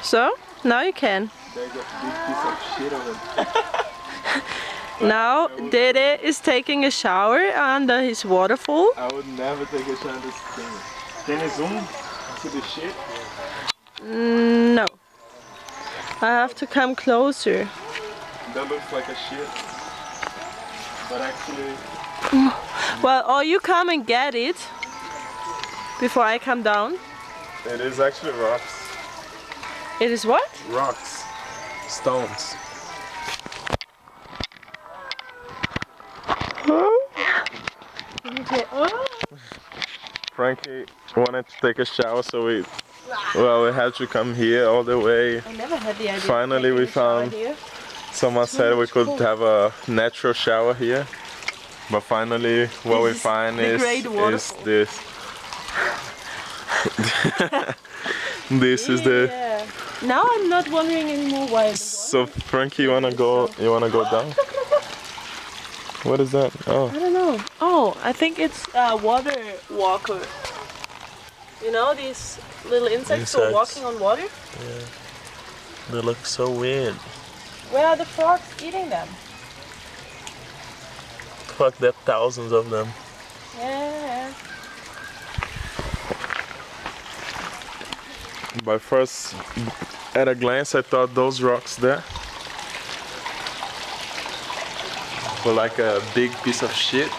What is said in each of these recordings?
So, now you can. There's a big piece of shit over there. Now, Dede is taking a shower under his waterfall. I would never take a shot at this thing. Can you zoom to the shit? No. I have to come closer. That looks like a shit. But actually... Well, or you come and get it before I come down. It is actually rocks. It is what? Rocks. Stones. Frankie wanted to take a shower, so we had to come here all the way. I never had the idea. Finally we found, someone said we could have a natural shower here. But finally what we find is this. This is the... Now I'm not wondering anymore why. So Frankie, you wanna go down? What is that? Oh. I don't know. Oh, I think it's a water walker. You know these little insects who are walking on water? Yeah. They look so weird. Where are the frogs eating them? Fuck, there are thousands of them. Yeah. But first, at a glance, I thought those rocks there were like a big piece of shit.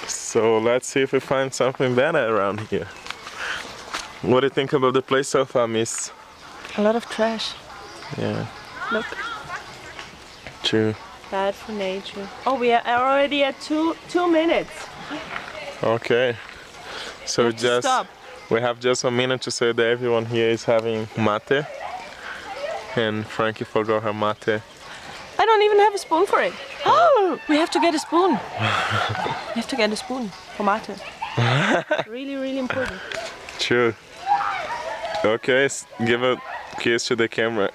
So let's see if we find something better around here. What do you think about the place so far, miss? A lot of trash. Yeah. Look. True. Bad for nature. Oh, we are already at two minutes. Okay. So we have just a minute to say that everyone here is having mate. And Frankie forgot her mate. I don't even have a spoon for it. Oh, we have to get a spoon. We have to get a spoon for mate. Really, really important. True. Okay, give a kiss to the camera.